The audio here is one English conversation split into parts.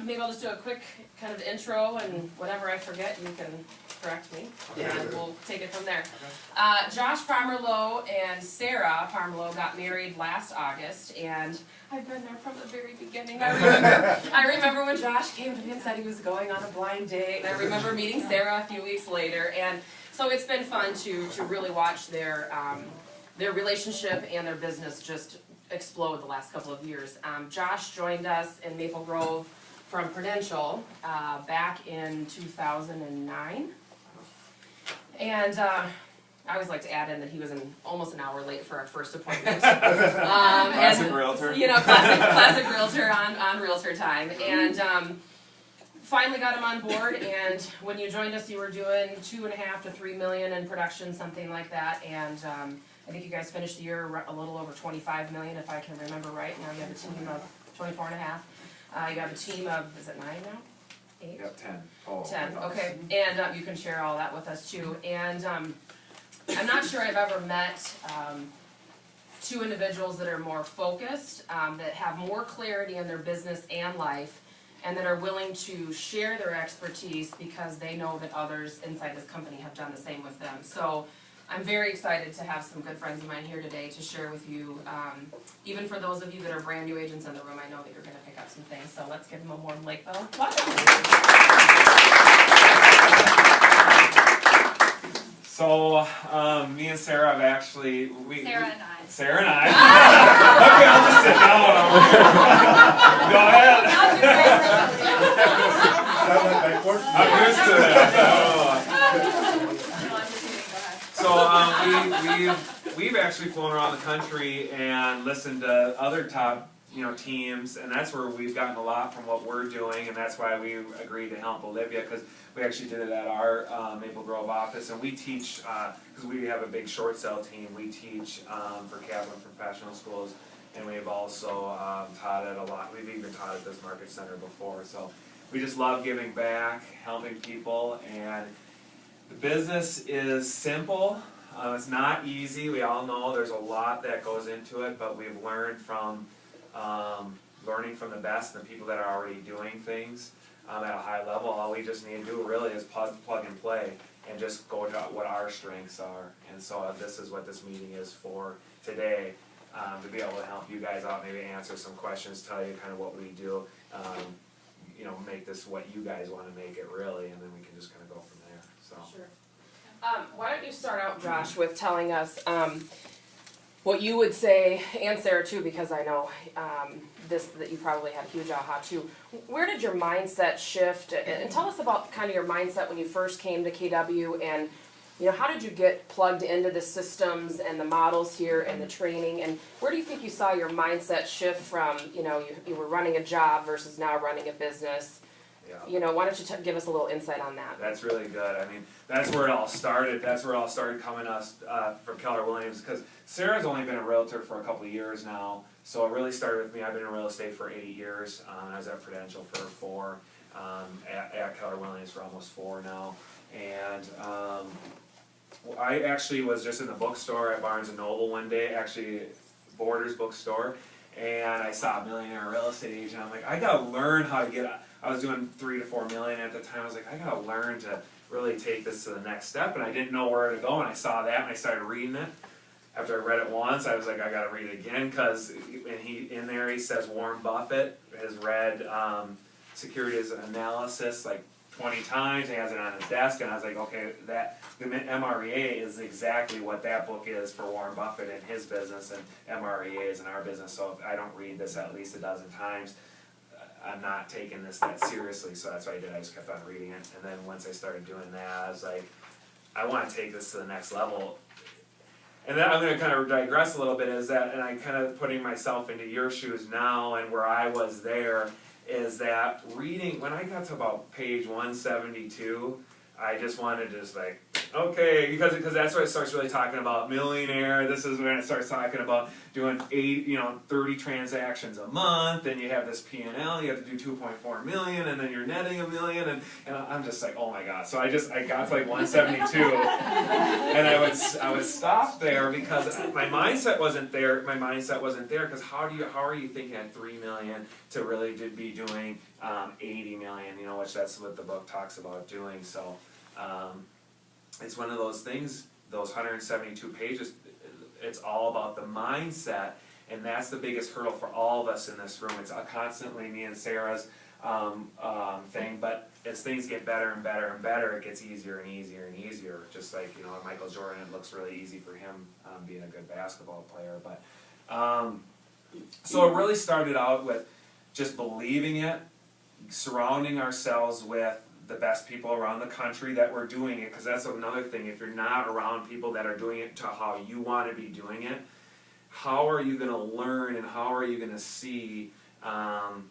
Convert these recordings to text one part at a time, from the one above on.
maybe I'll just do a quick kind of intro, and whatever I forget, you can correct me, and we'll take it from there. Josh Pomerleau and Sarah Pomerleau got married last August, and I've been there from the very beginning. I remember when Josh came to me and said he was going on a blind date, and I remember meeting Sarah a few weeks later, and so it's been fun to really watch their relationship and their business just explode the last couple of years. Josh joined us in Maple Grove from Prudential back in 2009, and I always like to add in that he was almost an hour late for our first appointment. Classic realtor. You know, classic realtor on realtor time, and finally got him on board. And when you joined us, you were doing $2.5 to $3 million in production, something like that, and I think you guys finished the year a little over $25 million, if I can remember right. Now you have a team of 24.5. You have a team of, is it 9 now? 8? Yep, 10. Oh, 10, okay. And you can share all that with us too. And I'm not sure I've ever met two individuals that are more focused, that have more clarity in their business and life, and that are willing to share their expertise because they know that others inside this company have done the same with them. So I'm very excited to have some good friends of mine here today to share with you. Even for those of you that are brand new agents in the room, I know that you're going to pick up some things. So let's give them a warm Lakeville welcome. So, me and Sarah have actually... Sarah and I. Okay, I'll just sit down. Go ahead. I'm used to that. So we've actually flown around the country and listened to other top teams, and that's where we've gotten a lot from what we're doing, and that's why we agreed to help Olivia, because we actually did it at our Maple Grove office, and we teach, because we have a big short sale team, we teach for Kaplan professional schools, and we've also taught at a lot, we've even taught at this market center before, so we just love giving back, helping people, and the business is simple. It's not easy. We all know there's a lot that goes into it, but we've learned from learning from the best, the people that are already doing things at a high level. All we just need to do really is plug and play and just go to what our strengths are. And so this is what this meeting is for today, to be able to help you guys out, maybe answer some questions, tell you kind of what we do, make this what you guys want to make it really, and then we can just kind of go from there. So. Sure. Why don't you start out, Josh, with telling us what you would say, and Sarah too, because I know that you probably had a huge aha too. Where did your mindset shift? And tell us about kind of your mindset when you first came to KW, and how did you get plugged into the systems and the models here and the training, and where do you think you saw your mindset shift from, you were running a job versus now running a business? Yeah. Why don't you give us a little insight on that? That's really good. I mean, that's where it all started. That's where it all started coming to us from Keller Williams, because Sarah's only been a realtor for a couple of years now. So it really started with me. I've been in real estate for 8 years. I was at Prudential for 4, at Keller Williams for almost 4 now. And I actually was just in the bookstore at Barnes & Noble one day, actually Borders bookstore, and I saw a millionaire real estate agent. I'm like, I gotta learn how to get. I was doing 3 to 4 million at the time. I was like, I gotta learn to really take this to the next step, and I didn't know where to go. And I saw that, and I started reading it. After I read it once, I was like, I gotta read it again, because in there he says Warren Buffett has read securities analysis like 20 times. He has it on his desk, and I was like, okay, the MREA is exactly what that book is for Warren Buffett and his business, and MREA is in our business. So if I don't read this at least a dozen times, I'm not taking this that seriously. So that's what I did. I just kept on reading it, and then once I started doing that, I was like, I want to take this to the next level. And then I'm going to kind of digress a little bit, and I kind of putting myself into your shoes now, and where I was there, is that reading, when I got to about page 172, I just wanted to just like okay, because that's where it starts really talking about millionaire. This is when it starts talking about doing 30 transactions a month, and you have this P&L, you have to do 2.4 million, and then you're netting $1 million, and I'm just like, oh my god. So I got to like 172, and I would stop there because my mindset wasn't there. My mindset wasn't there because how are you thinking at 3 million to really be doing 80 million? You know, which that's what the book talks about doing. So. It's one of those things, those 172 pages, it's all about the mindset, and that's the biggest hurdle for all of us in this room. It's constantly me and Sarah's thing, but as things get better and better and better, it gets easier and easier and easier. Just like, Michael Jordan, it looks really easy for him being a good basketball player. But so it really started out with just believing it, surrounding ourselves with the best people around the country that were doing it, because that's another thing. If you're not around people that are doing it to how you want to be doing it, how are you going to learn and how are you going to see, how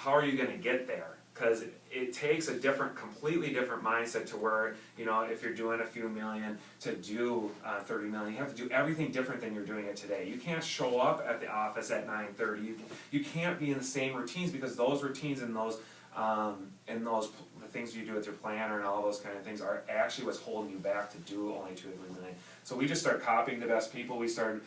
are you going to get there? Because it takes a completely different mindset to where, if you're doing a few million to do 30 million, you have to do everything different than you're doing it today. You can't show up at the office at 9:30. You can't be in the same routines, because those routines and those the things you do with your planner and all those kind of things are actually what's holding you back to do only 2 or 3 million. So we just started copying the best people. We started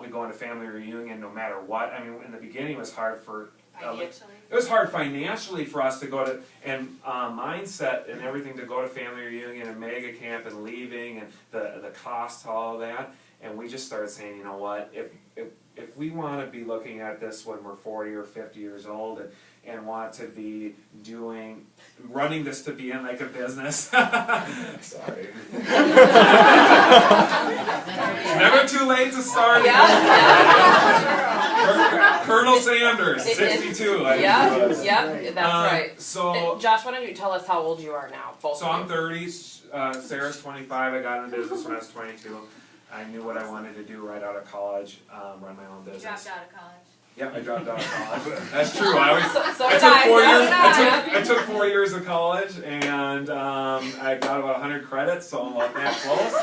we go into family reunion no matter what. I mean, in the beginning it was hard for it was hard financially for us to go to, and mindset and everything, to go to family reunion and mega camp and leaving and the cost to all of that. And we just started saying, you know what, if we want to be looking at this when we're 40 or 50 years old and want to be running this to be in like a business. Sorry. Never too late to start. Colonel Sanders, 62. Yep, that's right. So, Josh, why don't you tell us how old you are now? So I'm 30. Sarah's 25. I got into business when I was 22. I knew what I wanted to do right out of college, run my own business. You dropped out of college. Yeah, I dropped out of college. That's true. I took 4 years of college, and I got about 100 credits, so I'm like that close.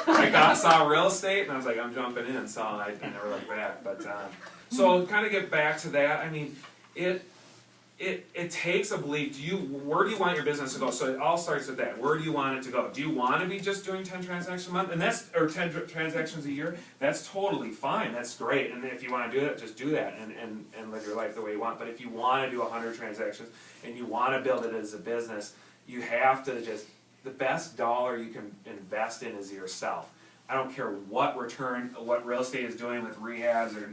I saw real estate, and I was like, I'm jumping in, so I never looked back. But so kind of get back to that. I mean, it takes a belief. Where do you want your business to go? So it all starts with that. Where do you want it to go? Do you want to be just doing 10 transactions a month, or 10 transactions a year? That's totally fine. That's great. And if you want to do that, just do that and live your life the way you want. But if you want to do 100 transactions and you want to build it as a business, you have to the best dollar you can invest in is yourself. I don't care what real estate is doing with rehabs or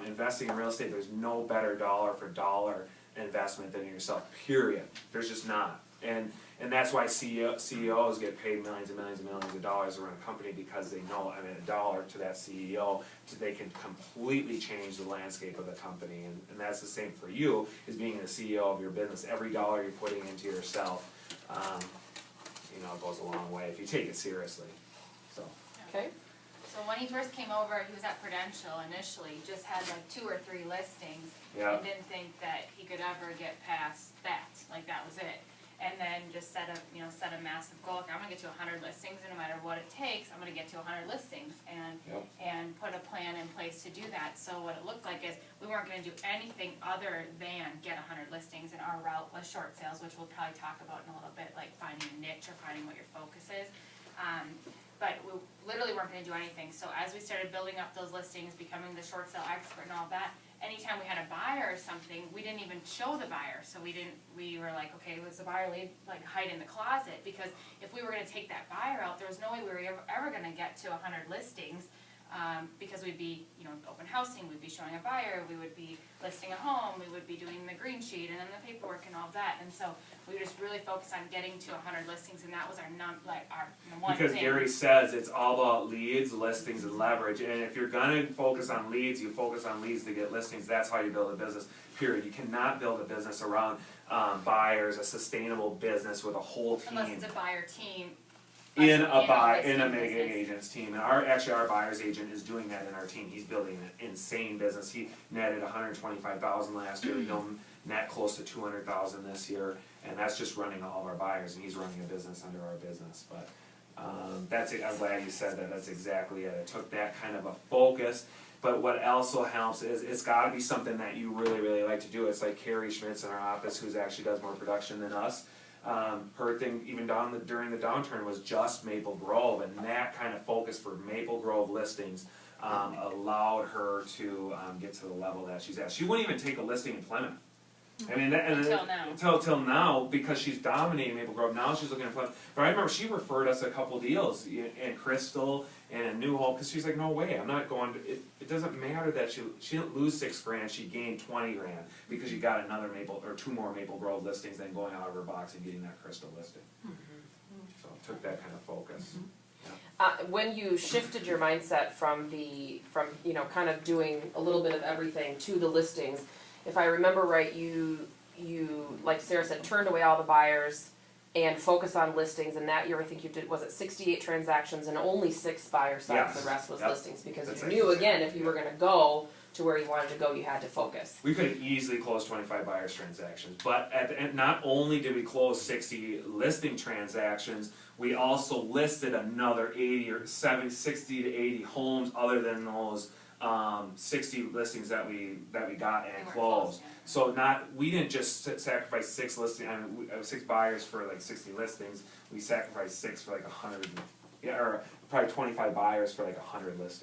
investing in real estate. There's no better dollar for dollar investment than yourself, period. There's just not. And that's why CEOs get paid millions and millions and millions of dollars to run a company, because they know, a dollar to that CEO, they can completely change the landscape of the company. And that's the same for you, is being the CEO of your business. Every dollar you're putting into yourself, it goes a long way if you take it seriously. So. Okay. So when he first came over, he was at Prudential initially, just had like 2 or 3 listings, yeah, and didn't think that he could ever get past that, like that was it. And then just set a massive goal. I'm gonna get to 100 listings, and no matter what it takes, I'm gonna get to 100 listings, and put a plan in place to do that. So what it looked like is we weren't gonna do anything other than get 100 listings, and our route was short sales, which we'll probably talk about in a little bit, like finding a niche or finding what your focus is. But we literally weren't going to do anything. So as we started building up those listings, becoming the short sale expert and all that, anytime we had a buyer or something, we didn't even show the buyer. So we were like, okay, was the buyer hide in the closet? Because if we were going to take that buyer out, there was no way we were ever going to get to 100 listings, because we'd be, open housing, we'd be showing a buyer, we would be listing a home, we would be doing the green sheet and then the paperwork and all that. And so we just really focused on getting to 100 listings, and that was our one because thing. Gary says it's all about leads, listings, and leverage. And if you're going to focus on leads, you focus on leads to get listings. That's how you build a business, period. You cannot build a business around buyers, a sustainable business with a whole team. Unless it's a buyer team. In a mega agent's team. And our buyer's agent is doing that in our team. He's building an insane business. He netted $125,000 last year. He'll net close to 200,000 this year, and that's just running all of our buyers, and he's running a business under our business, but. That's it. I'm glad you said that. That's exactly it. It took that kind of a focus. But what also helps is it's got to be something that you really, really like to do. It's like Carrie Schmitz in our office, who's actually does more production than us. Her thing, even during the downturn, was just Maple Grove, and that kind of focus for Maple Grove listings allowed her to get to the level that she's at. She wouldn't even take a listing in Plymouth. I mean, until now, because she's dominating Maple Grove. Now she's looking at Plymouth. But I remember she referred us a couple deals in Crystal and in New Hope, because she's like, no way, I'm not going to. It doesn't matter that she didn't lose $6,000. She gained $20,000 because you got another Maple or 2 more Maple Grove listings than going out of her box and getting that Crystal listing. So it took that kind of focus. When you shifted your mindset from you know, kind of doing a little bit of everything to the listings, if I remember right, you like Sarah said, turned away all the buyers and focused on listings, and that year I think you did, was it 68 transactions and only 6 buyer sites, Yes. The rest was listings, because That's you knew exactly again if you were gonna go to where you wanted to go, you had to focus. We could have easily closed 25 buyers transactions, but at the end, not only did we close 60 listing transactions, we also listed another 80 or 60 to 80 homes other than those 60 listings that we got and closed. So we didn't just sacrifice 6 listings. I mean, 6 buyers for like 60 listings. We sacrificed 6 for like 100, or probably 25 buyers for like 100 listings.